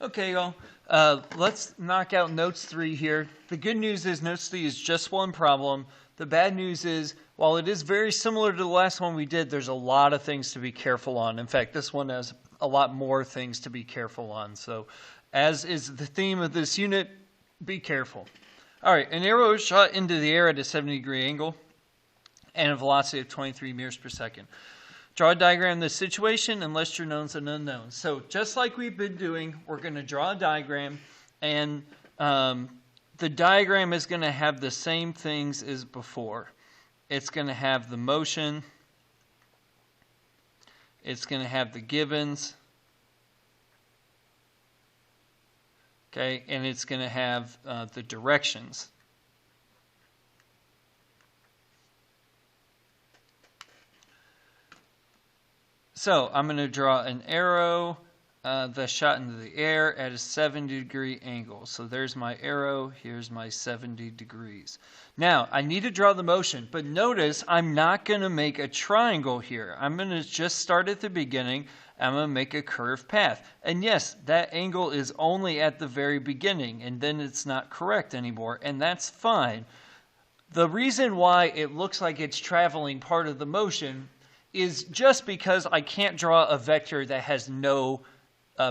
Okay, y'all. Let's knock out notes 3 here. The good news is notes 3 is just one problem. The bad news is, while it is very similar to the last one we did, there's a lot of things to be careful on. In fact, this one has a lot more things to be careful on. So, as is the theme of this unit, be careful. All right, an arrow is shot into the air at a 70-degree angle and a velocity of 23 meters per second. Draw a diagram of the situation and list your knowns and unknowns. So just like we've been doing, we're going to draw a diagram, and the diagram is going to have the same things as before. It's going to have the motion. It's going to have the givens. Okay, and it's going to have the directions. So I'm going to draw an arrow that's shot into the air at a 70-degree angle. So there's my arrow. Here's my 70 degrees. Now, I need to draw the motion, but notice I'm not going to make a triangle here. I'm going to just start at the beginning. I'm going to make a curved path. And yes, that angle is only at the very beginning, and then it's not correct anymore, and that's fine. The reason why it looks like it's traveling part of the motion is just because I can't draw a vector that has no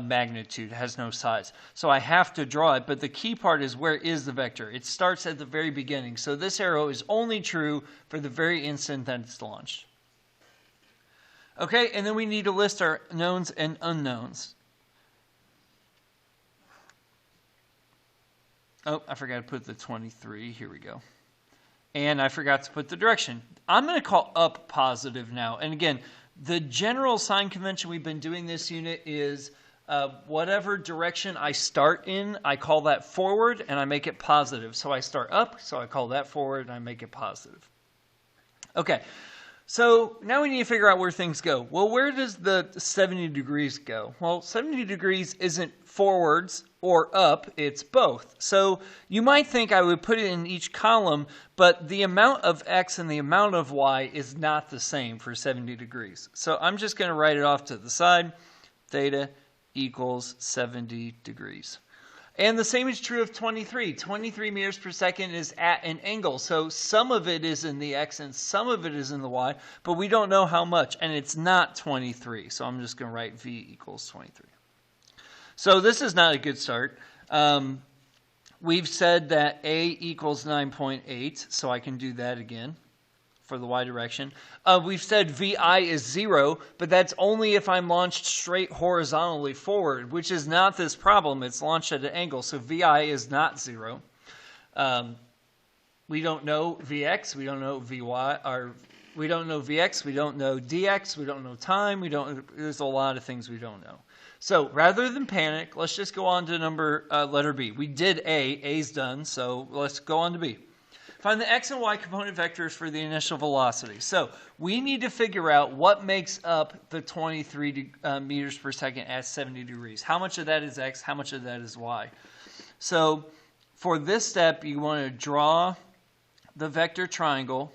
magnitude, has no size. So I have to draw it, but the key part is, where is the vector? It starts at the very beginning. So this arrow is only true for the very instant that it's launched. Okay, and then we need to list our knowns and unknowns. Oh, I forgot to put the 23. Here we go. And I forgot to put the direction. I'm going to call up positive now. And again, the general sign convention we've been doing this unit is whatever direction I start in, I call that forward, and I make it positive. So I start up, so I call that forward, and I make it positive. Okay, so now we need to figure out where things go. Well, where does the 70 degrees go? Well, 70 degrees isn't forwards or up, it's both. So you might think I would put it in each column, but the amount of x and the amount of y is not the same for 70 degrees. So I'm just going to write it off to the side. Theta equals 70 degrees. And the same is true of 23. 23 meters per second is at an angle. So some of it is in the x and some of it is in the y, but we don't know how much. And it's not 23. So I'm just going to write v equals 23. So this is not a good start. We've said that a equals 9.8, so I can do that again for the y direction. We've said vi is 0, but that's only if I'm launched straight horizontally forward, which is not this problem. It's launched at an angle, so vi is not 0. We don't know vx, we don't know vy, or we don't know vx, we don't know dx, we don't know time, there's a lot of things we don't know. So rather than panic, let's just go on to letter B. We did A, A's done, so let's go on to B. Find the x and y component vectors for the initial velocity. So we need to figure out what makes up the 23 meters per second at 70 degrees. How much of that is x, how much of that is y? So for this step, you want to draw the vector triangle.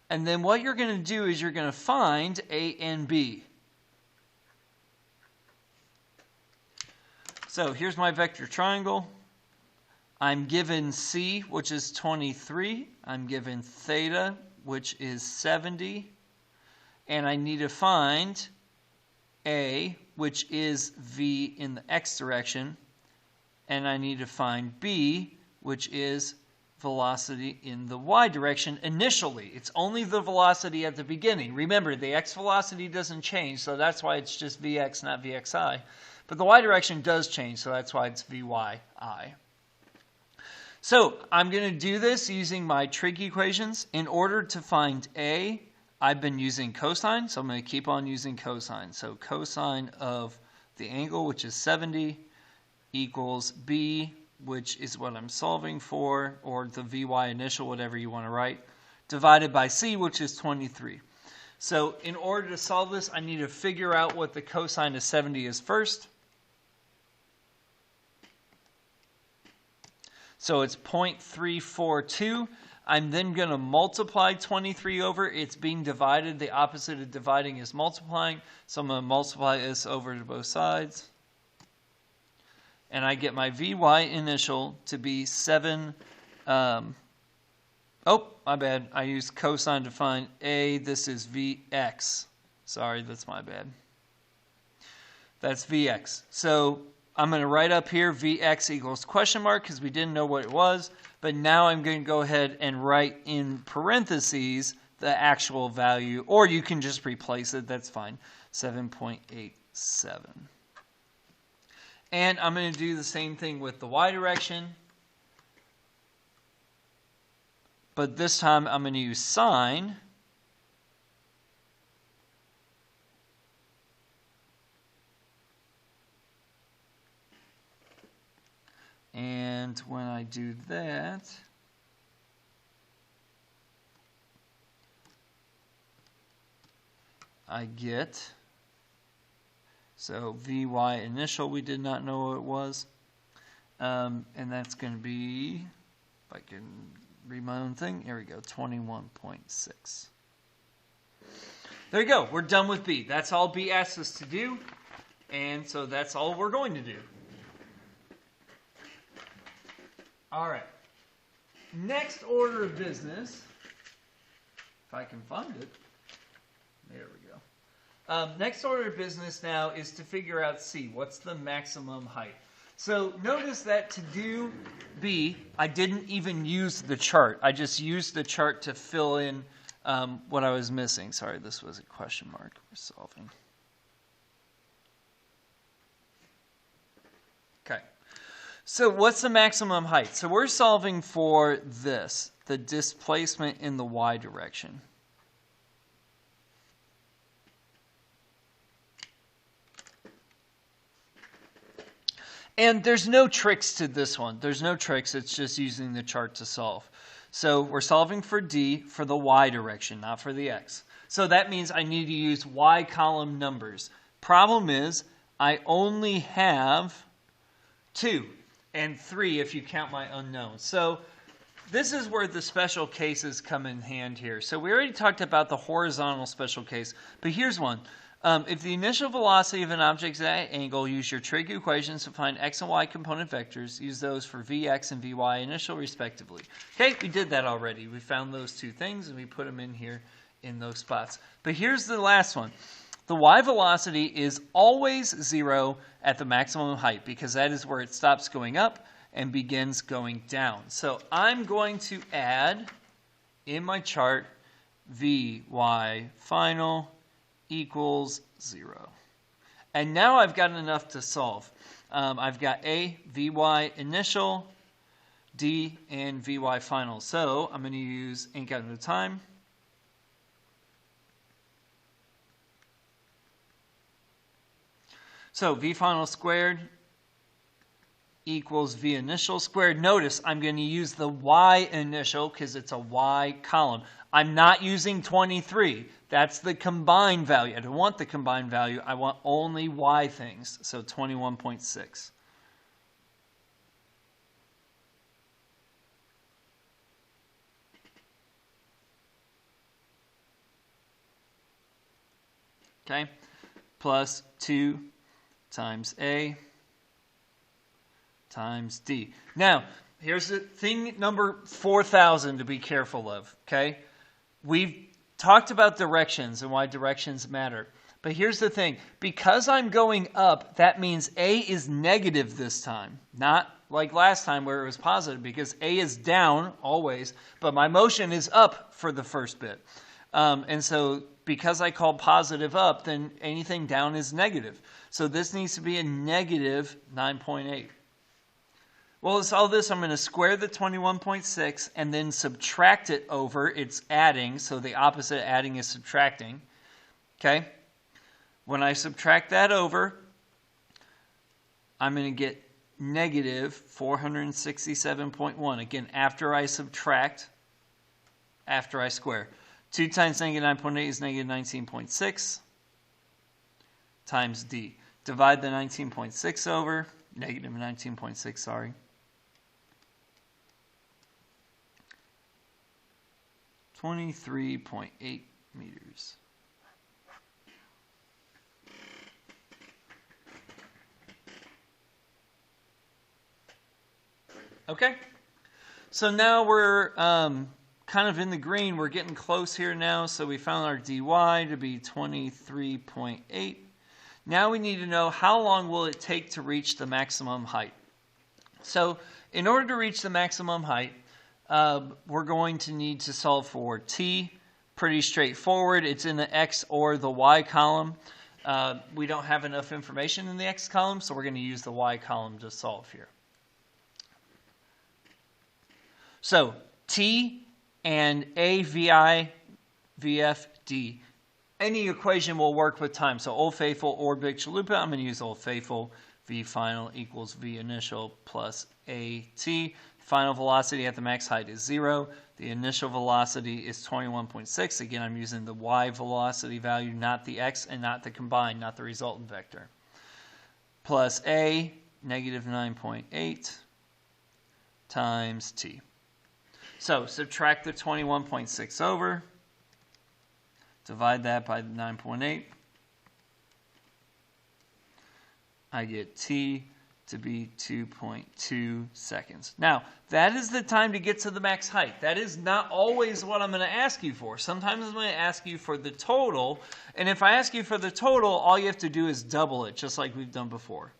And then what you're going to do is you're going to find A and B. So here's my vector triangle. I'm given C, which is 23. I'm given theta, which is 70. And I need to find A, which is V in the x direction. And I need to find B, which is velocity in the y direction initially. It's only the velocity at the beginning. Remember, the x velocity doesn't change, so that's why it's just vx, not vxi. But the y direction does change, so that's why it's vyi. So I'm going to do this using my trig equations. In order to find A, I've been using cosine, so I'm going to keep on using cosine. So cosine of the angle, which is 70, equals B, which is what I'm solving for, or the Vy initial, whatever you want to write, divided by C, which is 23. So in order to solve this, I need to figure out what the cosine of 70 is first. So it's 0.342. I'm then going to multiply 23 over. It's being divided. The opposite of dividing is multiplying. So I'm going to multiply this over to both sides. And I get my Vy initial to be 7. Oh, my bad. I used cosine to find A. This is Vx. Sorry, that's my bad. That's Vx. So I'm going to write up here Vx equals question mark because we didn't know what it was. But now I'm going to go ahead and write in parentheses the actual value. Or you can just replace it. That's fine. 7.87. And I'm going to do the same thing with the y direction. But this time I'm going to use sine. And when I do that, I get, so Vy initial, we did not know what it was. And that's going to be, if I can read my own thing, here we go, 21.6. There you go, we're done with B. That's all B asks us to do. And so that's all we're going to do. All right. Next order of business, if I can find it. There we go. Next order of business now is to figure out C. What's the maximum height? So notice that to do B, I didn't even use the chart. I just used the chart to fill in what I was missing. Sorry, this was a question mark we're solving. Okay. So what's the maximum height? So we're solving for this, the displacement in the y direction. And there's no tricks to this one. There's no tricks. It's just using the chart to solve. So we're solving for D for the y direction, not for the x. So that means I need to use y column numbers. Problem is, I only have 2. And 3 if you count my unknowns. So this is where the special cases come in hand here. So we already talked about the horizontal special case, but here's one. If the initial velocity of an object is at an angle, use your trig equations to find x and y component vectors. Use those for Vx and Vy initial respectively. Okay, we did that already. We found those two things and we put them in here in those spots. But here's the last one. The y velocity is always 0 at the maximum height because that is where it stops going up and begins going down. So I'm going to add in my chart Vy final equals 0. And now I've got enough to solve. I've got A, Vy initial, D, and Vy final. So I'm going to use ink out of time. So V final squared equals V initial squared. Notice I'm going to use the Y initial because it's a Y column. I'm not using 23. That's the combined value. I don't want the combined value. I want only Y things. So 21.6. Okay, plus 2 times A times D. Now, here's the thing number 4,000 to be careful of, okay? We've talked about directions and why directions matter. But here's the thing. Because I'm going up, that means A is negative this time. Not like last time where it was positive because A is down always, but my motion is up for the first bit. And so because I called positive up, then anything down is negative. So this needs to be a negative 9.8. Well, to solve this, I'm going to square the 21.6 and then subtract it over. It's adding, so the opposite of adding is subtracting. Okay? When I subtract that over, I'm going to get negative 467.1. Again, after I subtract, after I square. 2 times negative 9.8 is negative 19.6 times D. Divide the 19.6 over, negative 19.6, sorry. 23.8 meters. Okay, so now we're kind of in the green. We're getting close here now. So we found our dy to be 23.8. Now we need to know how long will it take to reach the maximum height. So in order to reach the maximum height, we're going to need to solve for t. Pretty straightforward. It's in the x or the y column. We don't have enough information in the x column, so we're going to use the y column to solve here. So t and a vi vf d. Any equation will work with time. So Old Faithful or Big Chalupa, I'm going to use Old Faithful. V final equals V initial plus AT. Final velocity at the max height is 0. The initial velocity is 21.6. Again, I'm using the y velocity value, not the x, and not the combined, not the resultant vector. Plus A, negative 9.8 times t. So subtract the 21.6 over. Divide that by 9.8. I get t to be 2.2 seconds. Now, that is the time to get to the max height. That is not always what I'm going to ask you for. Sometimes I'm going to ask you for the total. And if I ask you for the total, all you have to do is double it, just like we've done before.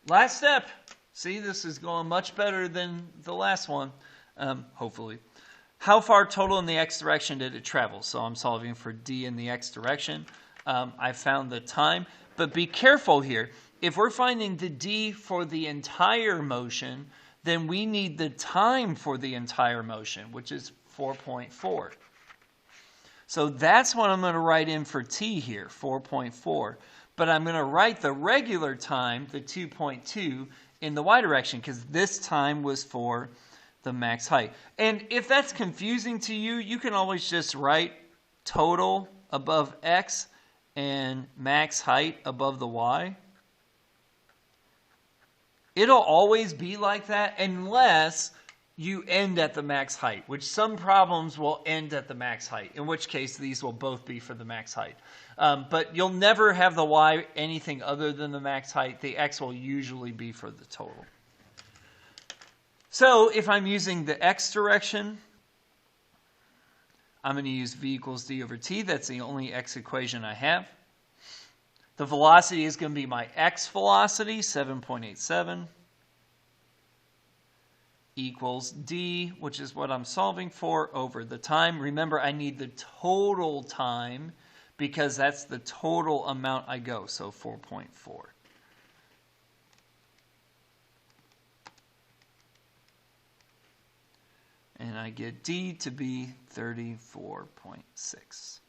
Last step. See, this is going much better than the last one, hopefully. How far total in the x direction did it travel? So I'm solving for d in the x direction. I found the time, but be careful here. If we're finding the d for the entire motion, then we need the time for the entire motion, which is 4.4. So that's what I'm going to write in for t here, 4.4. But I'm going to write the regular time, the 2.2, in the y direction, because this time was for the max height. And if that's confusing to you, you can always just write total above x and max height above the y. It'll always be like that unless you end at the max height, which some problems will end at the max height, in which case these will both be for the max height. But you'll never have the y anything other than the max height. The x will usually be for the total. So if I'm using the x direction, I'm going to use v equals d over t. That's the only x equation I have. The velocity is going to be my x velocity, 7.87, equals d, which is what I'm solving for, over the time. Remember, I need the total time because that's the total amount I go, so 4.4. And I get d to be 34.6.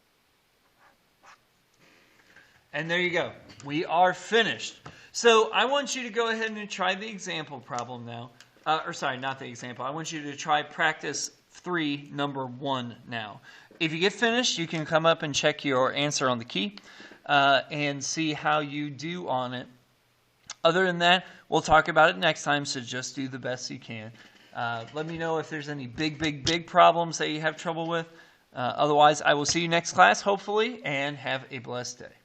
And there you go. We are finished. So I want you to go ahead and try the example problem now. Or sorry, not the example. I want you to try practice 3, number 1 now. If you get finished, you can come up and check your answer on the key and see how you do on it. Other than that, we'll talk about it next time, so just do the best you can. Let me know if there's any big problems that you have trouble with. Otherwise, I will see you next class, hopefully, and have a blessed day.